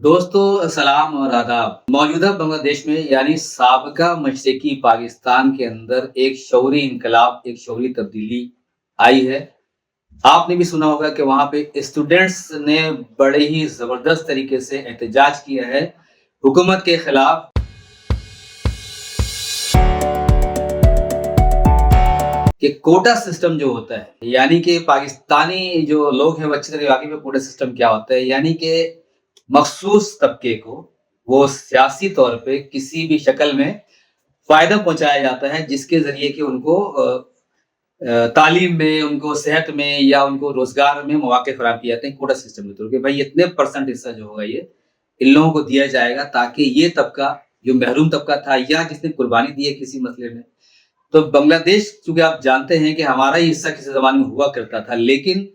दोस्तों सलाम और आदाब। मौजूदा बांग्लादेश में यानी साबका मशरकी पाकिस्तान के अंदर एक शौरी इनकलाब, एक शौरी तब्दीली आई है। आपने भी सुना होगा कि वहां पे स्टूडेंट्स ने बड़े ही जबरदस्त तरीके से एहतजाज किया है हुकूमत के खिलाफ कि कोटा सिस्टम जो होता है, यानी कि पाकिस्तानी जो लोग हैं वो अच्छी तरह वाकई में कोटा सिस्टम क्या होता है, यानी कि मखसूस तबके को वो सियासी तौर पे किसी भी शक्ल में फायदा पहुंचाया जाता है जिसके जरिए कि उनको तालीम में, उनको सेहत में या उनको रोजगार में मौके फराहम किए जाते हैं कोटा सिस्टम के थ्रू कि भाई इतने परसेंट हिस्सा जो होगा ये इन लोगों को दिया जाएगा ताकि ये तबका जो महरूम तबका था या जिसने कुर्बानी दी है किसी मसले में। तो बांग्लादेश चूंकि आप जानते हैं कि हमारा ही हिस्सा किसी जमाने में हुआ करता था, लेकिन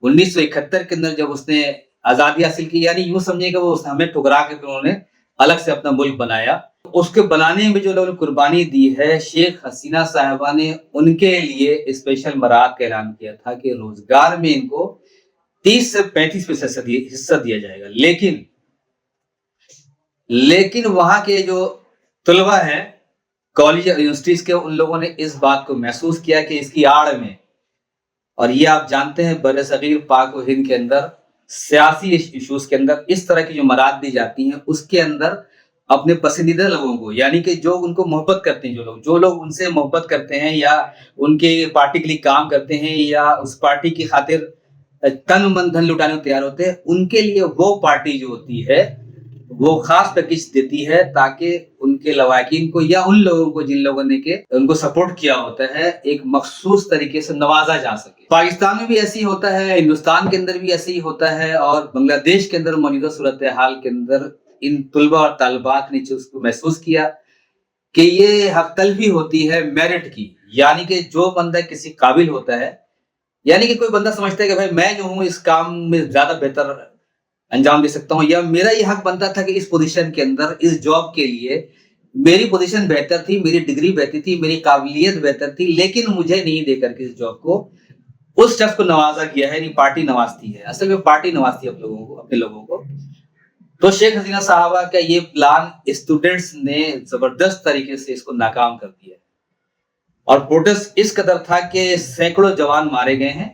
1971 के अंदर जब उसने आजादी हासिल की, यानी यूं समझिए कि वो हमें ठुकरा के उन्होंने अलग से अपना मुल्क बनाया। उसके बनाने में जो लोगों ने कुर्बानी दी है, शेख हसीना साहिबा ने उनके लिए स्पेशल मराहत का ऐलान किया था कि रोजगार में इनको 30 से 35% हिस्सा दिया जाएगा। लेकिन वहां के जो तलबा है कॉलेज और यूनिवर्सिटीज के, उन लोगों ने इस बात को महसूस किया कि इसकी आड़ में, और ये आप जानते हैं बरसगीर पाक और हिंद के अंदर सियासी इश्यूज के अंदर इस तरह की जो मराद दी जाती हैं उसके अंदर अपने पसंदीदा लोगों को, यानी कि जो उनको मोहब्बत करते हैं, जो लोग उनसे मोहब्बत करते हैं या उनके पार्टी के लिए काम करते हैं या उस पार्टी की खातिर तन मन धन लुटाने को तैयार होते हैं, उनके लिए वो पार्टी जो होती है वो खास पैकेज देती है ताकि उनके लवाकिन को या उन लोगों को जिन लोगों ने के उनको सपोर्ट किया होता है एक मखसूस तरीके से नवाजा जा सके। पाकिस्तान में भी ऐसे ही होता है, हिंदुस्तान के अंदर भी ऐसे ही होता है, और बांग्लादेश के अंदर मौजूदा सूरत हाल के अंदर इन तुलबा और तालिबात ने उसको महसूस किया कि ये हक तलबी होती है मेरिट की, यानी कि जो बंदा किसी काबिल होता है, यानी कि कोई बंदा समझता है कि भाई मैं जो हूँ इस काम में ज्यादा बेहतर अंजाम दे सकता हूं, या मेरा ये हक बनता था कि इस पोजीशन के अंदर इस जॉब के लिए मेरी पोजीशन बेहतर थी, मेरी डिग्री बेहतर थी, मेरी काबिलियत बेहतर थी, लेकिन मुझे नहीं देकर के इस जॉब को उस शख्स को नवाजा गया है। नहीं, पार्टी नवाजती है, असल में पार्टी नवाजती है अपने लोगों को। तो शेख हसीना साहबा का ये प्लान स्टूडेंट्स ने जबरदस्त तरीके से इसको नाकाम कर दिया और प्रोटेस्ट इस कदर था कि सैकड़ों जवान मारे गए हैं,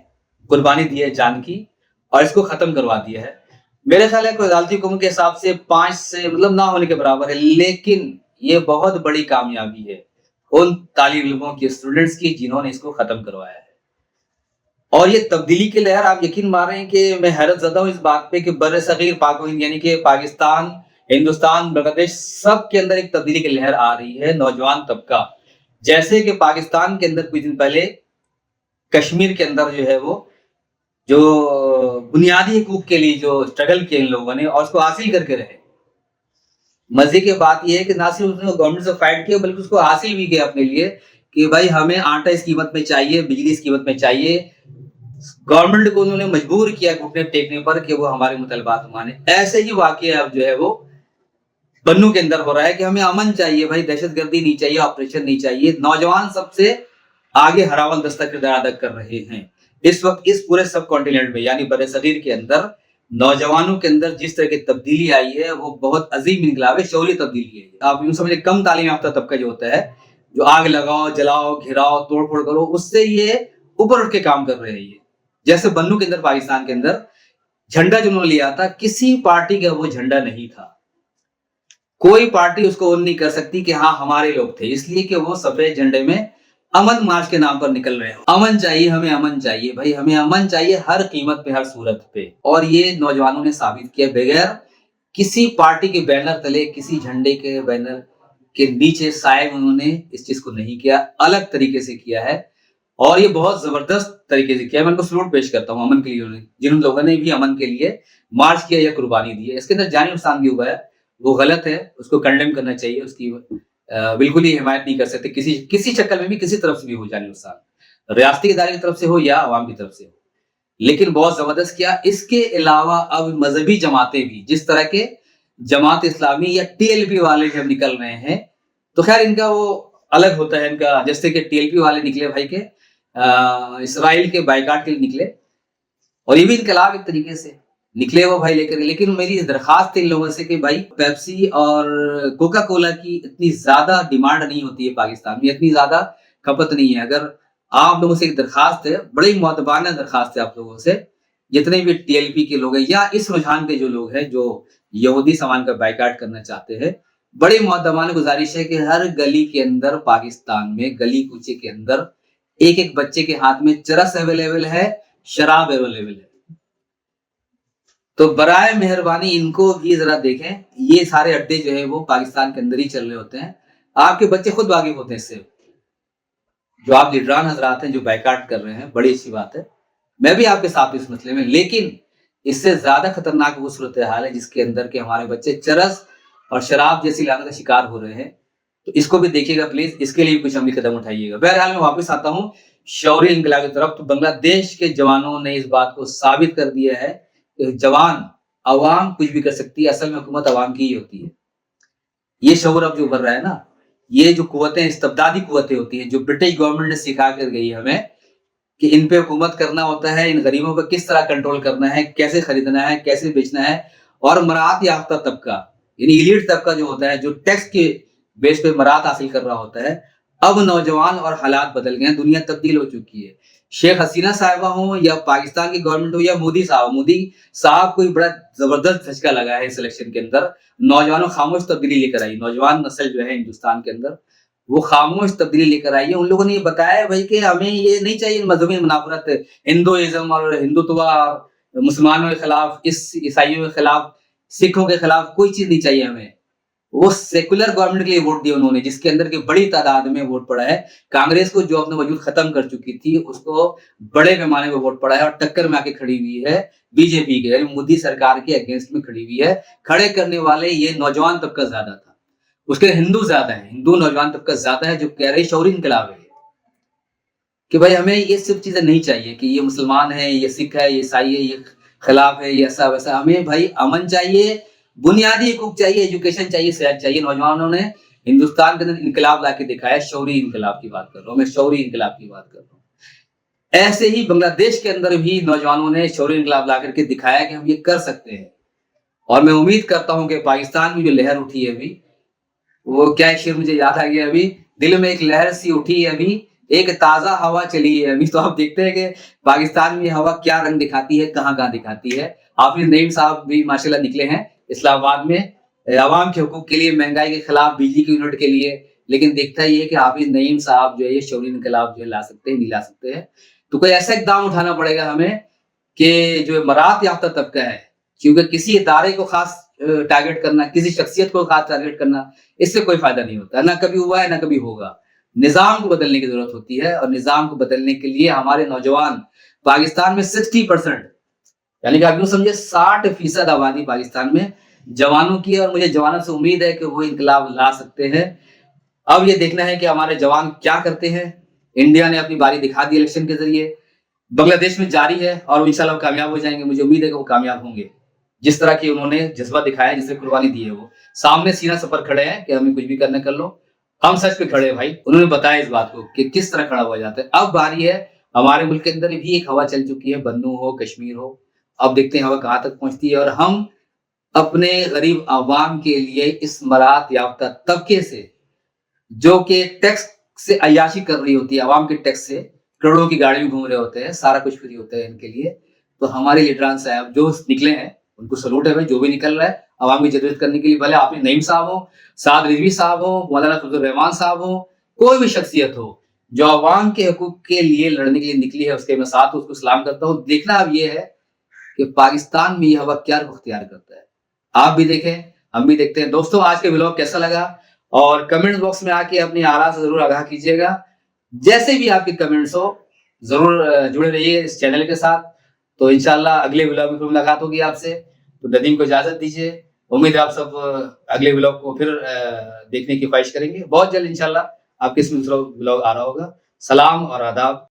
कुर्बानी दी है जान की, और इसको खत्म करवा दिया है। मेरे ख्याल है कोई अदालती हुक्म के हिसाब से 5 से मतलब ना होने के बराबर है, लेकिन ये बहुत बड़ी कामयाबी है उन तालिब इल्मों की, स्टूडेंट्स की, जिन्होंने इसको खत्म करवाया है। और ये तब्दीली की लहर आप यकीन मान रहे हैं कि मैं हैरत ज़दा हूं इस बात पे कि बरसगीर पाक हिंद यानी कि पाकिस्तान, हिंदुस्तान, बांग्लादेश सब के अंदर एक तब्दीली की लहर आ रही है। नौजवान तबका, जैसे कि पाकिस्तान के अंदर कुछ दिन पहले कश्मीर के अंदर जो है वो जो बुनियादी हकूक के लिए जो स्ट्रगल किया इन लोगों ने और उसको हासिल करके रहे। मजे की बात यह है कि ना सिर्फ उसने गवर्नमेंट से फाइट किया बल्कि उसको हासिल भी किया अपने लिए कि भाई हमें आटा इस कीमत में चाहिए, बिजली इस कीमत में चाहिए। गवर्नमेंट को उन्होंने मजबूर किया घुटने टेकने पर कि वो हमारे मुतालबात माने। ऐसे ही वाकया अब जो है वो बन्नू के अंदर हो रहा है कि हमें अमन चाहिए भाई, दहशतगर्दी नहीं चाहिए, ऑपरेशन नहीं चाहिए। नौजवान सबसे आगे हरावल दस्ता किरदार अदा कर रहे हैं इस वक्त इस पूरे सब कॉन्टिनेंट में, यानी बरसगीर के अंदर नौजवानों के अंदर जिस तरह की तब्दीली आई है वो बहुत अजीम इनकलाब है, शौर्य तब्दीली है। आप यूं समझिए कम तालीम याफ्ता तबका जो होता है, जो आग लगाओ, जलाओ, घिराओ, तोड़ फोड़ करो, उससे ये ऊपर उठ के काम कर रहे हैं। ये जैसे बन्नू के अंदर पाकिस्तान के अंदर झंडा जिन्होंने लिया था, किसी पार्टी का वो झंडा नहीं था, कोई पार्टी उसको ओन नहीं कर सकती कि हाँ हमारे लोग थे, इसलिए कि वो सफेद झंडे में अमन मार्च के नाम पर निकल रहे हो। अमन चाहिए, हमें अमन चाहिए भाई, हमें अमन चाहिए हर कीमत पे, हर सूरत पे। और ये नौजवानों ने साबित किया, बगैर किसी पार्टी के बैनर तले, किसी झंडे के बैनर के नीचे साए उन्होंने इस चीज को नहीं किया, अलग तरीके से किया है और ये बहुत जबरदस्त तरीके से किया। मैं उनको सलूट पेश करता हूँ अमन के लिए, जिन लोगों ने भी अमन के लिए मार्च किया या कुर्बानी दी है। इसके अंदर जानी नुकसान भी हुआ है, वो गलत है, उसको कंडेम करना चाहिए, उसकी बिल्कुल ही हिमायत नहीं कर सकते किसी शक्ल में भी, किसी तरफ से भी हो जाने नुकसान, रियासती इदारे की तरफ से हो या आवाम की तरफ से हो, लेकिन बहुत जबरदस्त किया। इसके अलावा अब मजहबी जमातें भी, जिस तरह के जमात इस्लामी या टीएलपी वाले जब निकल रहे हैं, तो खैर इनका वो अलग होता है इनका, जैसे कि टीएलपी वाले निकले भाई के इसराइल के बाइकाट के लिए निकले, और ये भी इनकलाब एक तरीके से। निकले वो भाई लेकर। लेकिन मेरी दरखास्त है इन लोगों से कि भाई पेप्सी और कोका कोला की इतनी ज्यादा डिमांड नहीं होती है पाकिस्तान में, इतनी ज्यादा खपत नहीं है। अगर आप लोगों से एक दरखास्त है, बड़ी मुअद्दबाना दरखास्त है आप लोगों से, जितने भी टीएलपी के लोग हैं या इस रुझान के जो लोग हैं जो यहूदी सामान का बाइकाट करना चाहते हैं, बड़ी मुअद्दबाना गुजारिश है कि हर गली के अंदर पाकिस्तान में, गली कूचे के अंदर एक एक बच्चे के हाथ में चरस अवेलेबल है, शराब अवेलेबल है। तो बराए मेहरबानी इनको भी जरा देखें। ये सारे अड्डे जो है वो पाकिस्तान के अंदर ही चल रहे होते हैं, आपके बच्चे खुद वाकिफ होते हैं इससे। जो आप लीडरान हजरात हैं जो बाइकाट कर रहे हैं, बड़ी अच्छी बात है, मैं भी आपके साथ इस मसले में। लेकिन इससे ज्यादा खतरनाक वो सूरत हाल है जिसके अंदर के हमारे बच्चे चरस और शराब जैसी लानत का शिकार हो रहे हैं। तो इसको भी देखिएगा प्लीज, इसके लिए भी कुछ अमली कदम उठाइएगा। बहरहाल मैं वापस आता हूँ शौर्य इंकलाब की तरफ। तो बांग्लादेश के जवानों ने इस बात को साबित कर दिया है कि जवान, अवाम कुछ भी कर सकती है, असल में हुकूमत अवाम की ही होती है। ये शौर अब जो उभर रहा है ना, ये जो कुव्वतें, इस्तबदादी कुव्वतें होती हैं जो ब्रिटिश गवर्नमेंट ने सिखा कर गई हमें कि इन पे हुकूमत करना होता है, इन गरीबों पर किस तरह कंट्रोल करना है, कैसे खरीदना है, कैसे बेचना है। और मरात याफ्ता तबका यानी इलीट तबका जो होता है, जो टैक्स के बेस पे मरात हासिल कर रहा होता है, अब नौजवान और हालात बदल गए हैं, दुनिया तब्दील हो चुकी है। शेख हसीना साहिबा हो या पाकिस्तान की गवर्नमेंट हो या मोदी साहब को बड़ा जबरदस्त झटका लगा है इस इलेक्शन के अंदर। नौजवानों खामोश तब्दीली लेकर आई, नौजवान नस्ल जो है हिंदुस्तान के अंदर वो खामोश तब्दीली लेकर आई है। उन लोगों ने ये बताया है भाई कि हमें ये नहीं चाहिए मजहबी मुनाफरत, हिंदुइज्म और हिंदुत्व, मुसलमानों के खिलाफ, इस ईसाइयों के खिलाफ, सिखों के खिलाफ कोई चीज नहीं चाहिए हमें। वो सेकुलर गवर्नमेंट के लिए वोट दिया उन्होंने, जिसके अंदर की बड़ी तादाद में वोट पड़ा है। कांग्रेस को जो अपना वजूद खत्म कर चुकी थी उसको बड़े पैमाने पर वोट पड़ा है और टक्कर में आके खड़ी हुई है बीजेपी के, यानी मोदी सरकार के अगेंस्ट में खड़ी हुई है। खड़े करने वाले ये नौजवान तबका ज्यादा था, उसके हिंदू ज्यादा है, हिंदू नौजवान तबका ज्यादा है जो कह रहे शौर्य इनकलाब है कि भाई हमें ये सब चीजें नहीं चाहिए कि ये मुसलमान है, ये सिख है, ये ईसाई है, ये खिलाफ है, ये ऐसा वैसा। हमें भाई अमन चाहिए, बुनियादी हकूक चाहिए, एजुकेशन चाहिए, सेहत चाहिए। नौजवानों ने हिंदुस्तान के अंदर इनकलाब ला के दिखाया। शौरी इनकलाब की बात कर रहा हूँ मैं, शौरी इनकलाब की बात कर रहा हूँ। ऐसे ही बांग्लादेश के अंदर भी नौजवानों ने शौरी इनकलाब ला करके दिखाया कि हम ये कर सकते हैं। और मैं उम्मीद करता हूँ कि पाकिस्तान में जो लहर उठी है अभी, वो क्या शेर मुझे याद आ गया अभी, दिल में एक लहर सी उठी है अभी, एक ताजा हवा चली है अभी। तो आप देखते हैं कि पाकिस्तान में हवा क्या रंग दिखाती है, कहाँ कहाँ दिखाती है। हाफिज नईम साहब भी माशाल्लाह निकले हैं इस्लामाबाद में आवाम के हुकूक के लिए, महंगाई के खिलाफ, बिजली की यूनिट के लिए। लेकिन देखता ही है कि हाफिज नईम साहब जो है ये शौरी इनकलाब जो है ला सकते हैं, नहीं ला सकते हैं। तो कोई ऐसा इकदाम उठाना पड़ेगा हमें कि जो मरात याफ्ता तबका है, क्योंकि किसी इदारे को खास टारगेट करना, किसी शख्सियत को खास टारगेट करना, इससे कोई फायदा नहीं होता, ना कभी हुआ है ना कभी होगा। निजाम को बदलने की जरूरत होती है और निजाम को बदलने के लिए हमारे नौजवान, पाकिस्तान में 60%, यानी कि आप यूं समझे 60% आबादी पाकिस्तान में जवानों की है। और मुझे जवानों से उम्मीद है कि वो इनकलाब ला सकते हैं। अब ये देखना है कि हमारे जवान क्या करते हैं। इंडिया ने अपनी बारी दिखा दी इलेक्शन के जरिए, बांग्लादेश में जारी है और इंशाल्लाह कामयाब हो जाएंगे। मुझे उम्मीद है कि वो कामयाब होंगे, जिस तरह की उन्होंने जज्बा दिखाया, जिससे कुर्बानी दी है। वो सामने सीना सफर खड़े हैं कि हमें कुछ भी करने कर लो, हम सच पे खड़े हैं भाई। उन्होंने बताया इस बात को कि किस तरह खड़ा हुआ जाता है। अब बारी है, हमारे मुल्क के अंदर भी एक हवा चल चुकी है, बन्नू हो, कश्मीर हो। अब देखते हैं हवा कहाँ तक पहुंचती है और हम अपने गरीब आवाम के लिए इस मरात याफ्ता तबके से, जो कि टैक्स से अयाशी कर रही होती है, आवाम के टैक्स से करोड़ों की गाड़ी में घूम रहे होते हैं, सारा कुछ फ्री होता है इनके लिए। तो हमारे लीडरान साहब जो निकले हैं उनको सलूट है भाई, जो भी निकल रहा है आवाम की जरूरत करने के लिए, भले आप नईम साहब हो, साद रिजवी साहब हो, मौलाना फजल रहमान साहब हो, कोई भी शख्सियत हो जो आवाम के हकूक के लिए लड़ने के लिए निकली है, उसके मैं साथ उसको सलाम करता हूँ। देखना अब ये है कि पाकिस्तान में यह हवा क्या रुख अख्तियार करता है। आप भी देखें, हम भी देखते हैं। दोस्तों, आज के व्लॉग कैसा लगा और कमेंट बॉक्स में आके अपनी आरा से जरूर आगाह कीजिएगा। जैसे भी आपके कमेंट्स हो जरूर जुड़े रहिए इस चैनल के साथ। तो इंशाल्लाह अगले व्लॉग में फिर मुलाकात होगी आपसे। तो नदीम को इजाजत दीजिए। उम्मीद है आप सब अगले व्लॉग को फिर देखने की ख्वाहिश करेंगे। बहुत जल्द इंशाल्लाह आपके इसमें व्लॉग आ रहा होगा। सलाम और आदाब।